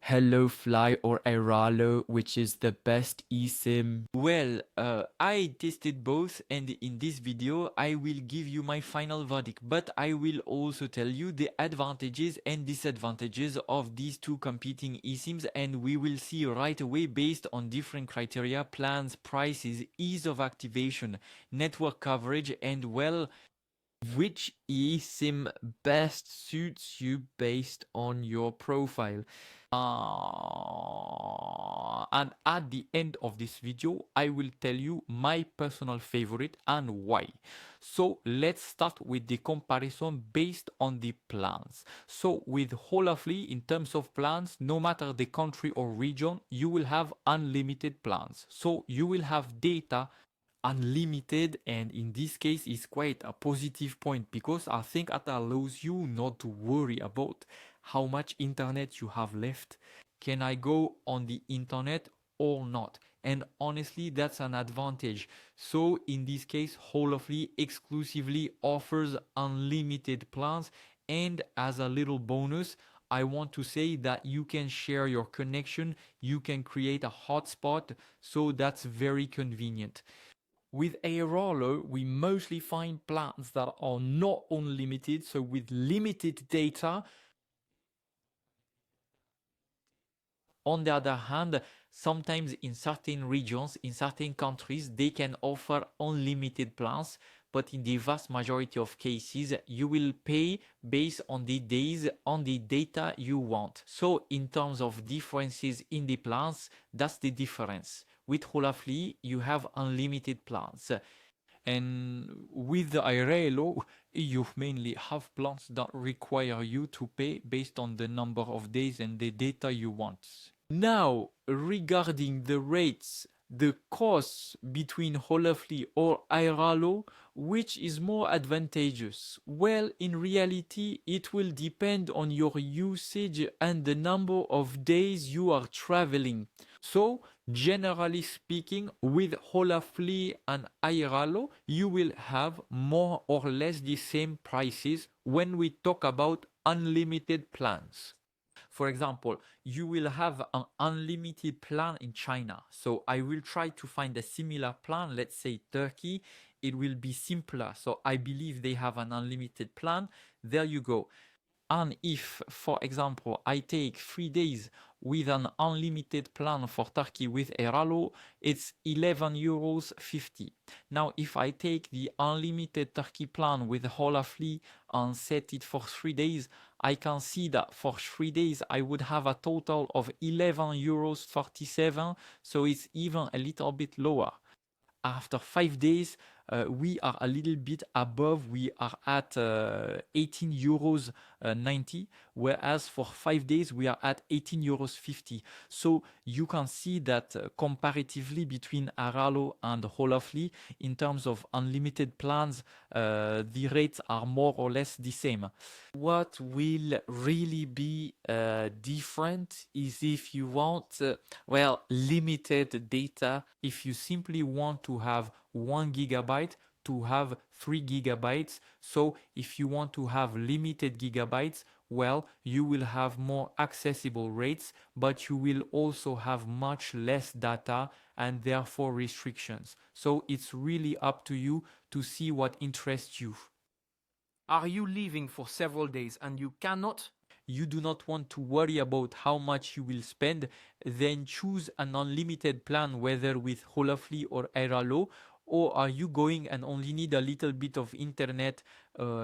Holafly or Airalo, which is the best eSIM? Well, I tested both, and in this video I will give you my final verdict, but I will also tell you the advantages and disadvantages of these two competing eSIMs, and we will see right away based on different criteria, plans, prices, ease of activation, network coverage, and well, which eSIM best suits you based on your profile. And at the end of this video, I will tell you my personal favorite and why. So let's start with the comparison based on the plans. So with Holafly, in terms of plans, no matter the country or region, you will have unlimited plans. So you will have data unlimited, and in this case is quite a positive point because I think it allows you not to worry about how much internet you have left. Can I go on the internet or not? And honestly, that's an advantage. So in this case, Holafly exclusively offers unlimited plans, and as a little bonus, I want to say that you can share your connection, you can create a hotspot, so that's very convenient. With Airalo, we mostly find plans that are not unlimited, so with limited data. On the other hand, sometimes in certain regions, in certain countries, they can offer unlimited plans, but in the vast majority of cases, you will pay based on the days, on the data you want. So in terms of differences in the plans, that's the difference. With Holafly, you have unlimited plans. And with the Airalo, you mainly have plans that require you to pay based on the number of days and the data you want. Now, regarding the rates, the costs between Holafly or Airalo, which is more advantageous? Well, in reality, it will depend on your usage and the number of days you are traveling. So, generally speaking, with Holafly and Airalo, you will have more or less the same prices when we talk about unlimited plans. For example, you will have an unlimited plan in China. So I will try to find a similar plan, let's say Turkey. It will be simpler. So I believe they have an unlimited plan. There you go. And if, for example, I take 3 days with an unlimited plan for Turkey with Airalo, it's 11 euros 50. Now, if I take the unlimited Turkey plan with Holafly and set it for 3 days, I can see that for 3 days I would have a total of 11 euros 47. So it's even a little bit lower. After 5 days, we are a little bit above. We are at 18 euros 90, whereas for 5 days we are at 18 euros 50. So you can see that comparatively between Airalo and Holafly, in terms of unlimited plans, the rates are more or less the same. What will really be different is if you want, limited data. If you simply want to have 1 gigabyte, to have 3 gigabytes. So if you want to have limited gigabytes, well, you will have more accessible rates, but you will also have much less data and therefore restrictions. So it's really up to you to see what interests you. Are you leaving for several days and you cannot? You do not want to worry about how much you will spend, then choose an unlimited plan, whether with Holafly or Airalo. Or are you going and only need a little bit of internet,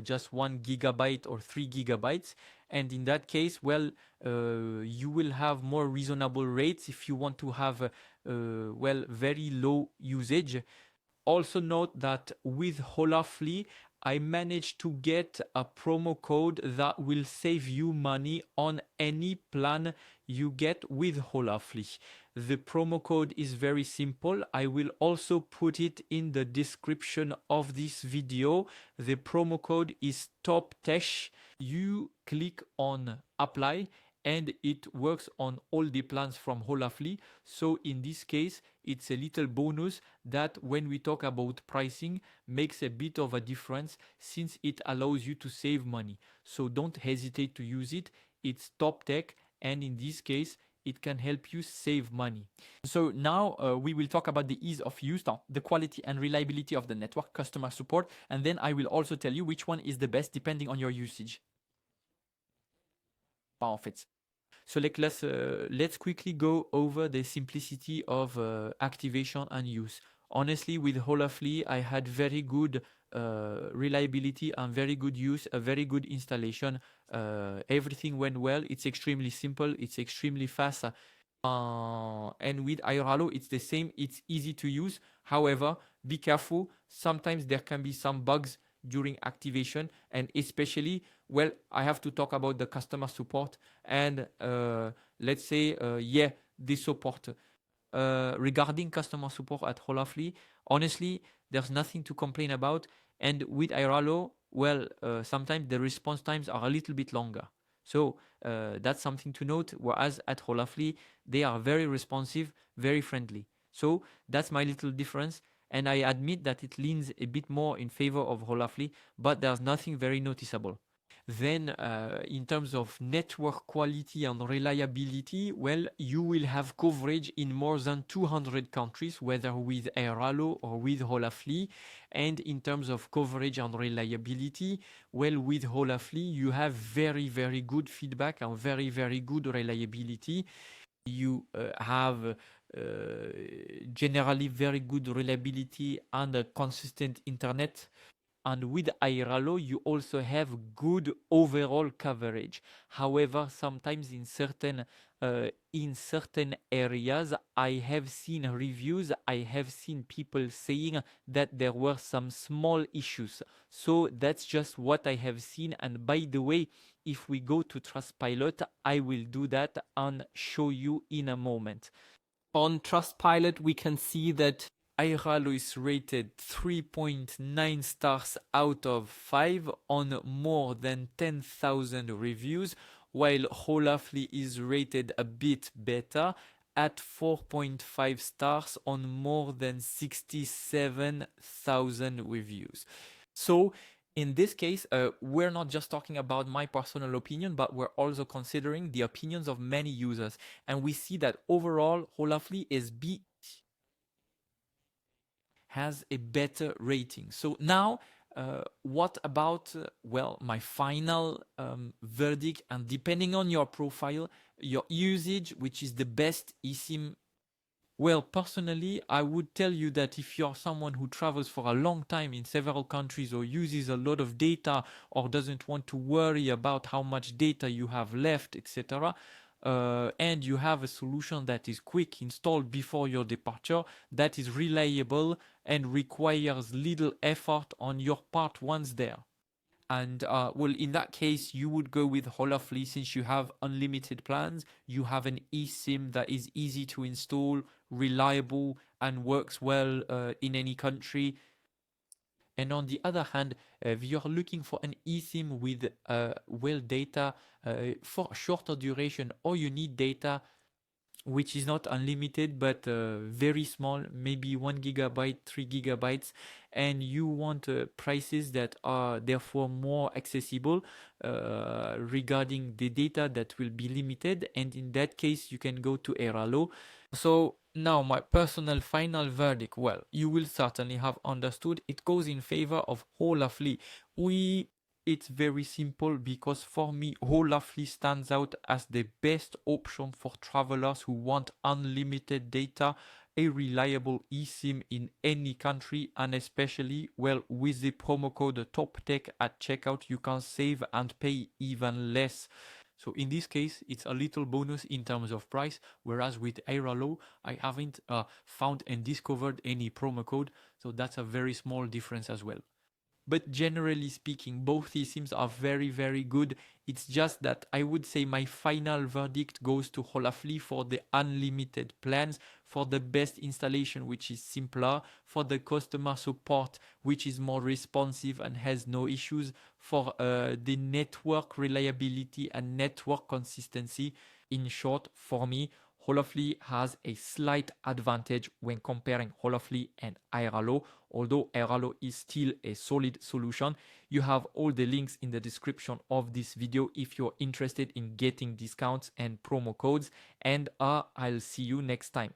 just 1 gigabyte or 3 gigabytes? And in that case, well, you will have more reasonable rates if you want to have, very low usage. Also note that with Holafly, I managed to get a promo code that will save you money on any plan you get with Holafly. The promo code is very simple. I will also put it in the description of this video. The promo code is TOPTECH. You click on apply and it works on all the plans from Holafly. So in this case, it's a little bonus that when we talk about pricing makes a bit of a difference since it allows you to save money. So don't hesitate to use it. It's top tech and in this case, it can help you save money. So now we will talk about the ease of use, the quality and reliability of the network, customer support, and then I will also tell you which one is the best depending on your usage. Benefits. So let's quickly go over the simplicity of activation and use. Honestly, with Holafly, I had very good reliability and very good use, a very good installation. Everything went well. It's extremely simple. It's extremely fast. And with Airalo, it's the same. It's easy to use. However, be careful. Sometimes there can be some bugs during activation, and especially, well, I have to talk about the customer support and let's say, the support. Regarding customer support at Holafly, honestly, there's nothing to complain about. And with Airalo, well, sometimes the response times are a little bit longer. So that's something to note. Whereas at Holafly, they are very responsive, very friendly. So that's my little difference. And I admit that it leans a bit more in favor of Holafly, but there's nothing very noticeable. Then in terms of network quality and reliability, well, you will have coverage in more than 200 countries, whether with Airalo or with Holafly. And in terms of coverage and reliability, well, with Holafly, you have very, very good feedback and very, very good reliability. You have generally very good reliability and a consistent internet. And with Airalo, you also have good overall coverage. However, sometimes in certain areas, I have seen reviews, I have seen people saying that there were some small issues. So that's just what I have seen. And by the way, if we go to Trustpilot, I will do that and show you in a moment. On Trustpilot, we can see that Airalo is rated 3.9 stars out of 5 on more than 10,000 reviews, while Holafly is rated a bit better at 4.5 stars on more than 67,000 reviews. So in this case, we're not just talking about my personal opinion, but we're also considering the opinions of many users. And we see that overall, Holafly has a better rating. So now, what about, well, my final verdict, and depending on your profile, your usage, which is the best eSIM. Well, personally, I would tell you that if you're someone who travels for a long time in several countries or uses a lot of data or doesn't want to worry about how much data you have left, etc., and you have a solution that is quick, installed before your departure, that is reliable and requires little effort on your part once there. And well, in that case, you would go with Holafly since you have unlimited plans. You have an eSIM that is easy to install, reliable, and works well in any country. And on the other hand, if you're looking for an eSIM with well data for shorter duration, or you need data which is not unlimited but very small, maybe 1 gigabyte, 3 gigabytes, and you want prices that are therefore more accessible regarding the data that will be limited, and in that case you can go to Airalo. So now my personal final verdict, well, you will certainly have understood it goes in favor of Holafly. It's very simple because for me, Holafly stands out as the best option for travelers who want unlimited data, a reliable eSIM in any country, and especially, well, with the promo code TOPTECH at checkout, you can save and pay even less. So in this case, it's a little bonus in terms of price, whereas with Airalo, I haven't found and discovered any promo code, so that's a very small difference as well. But generally speaking, both eSIMs are very, very good. It's just that I would say my final verdict goes to Holafly for the unlimited plans, for the best installation, which is simpler, for the customer support, which is more responsive and has no issues, for the network reliability and network consistency. In short, for me, Holafly has a slight advantage when comparing Holafly and Airalo. Although Airalo is still a solid solution, you have all the links in the description of this video if you're interested in getting discounts and promo codes. And I'll see you next time.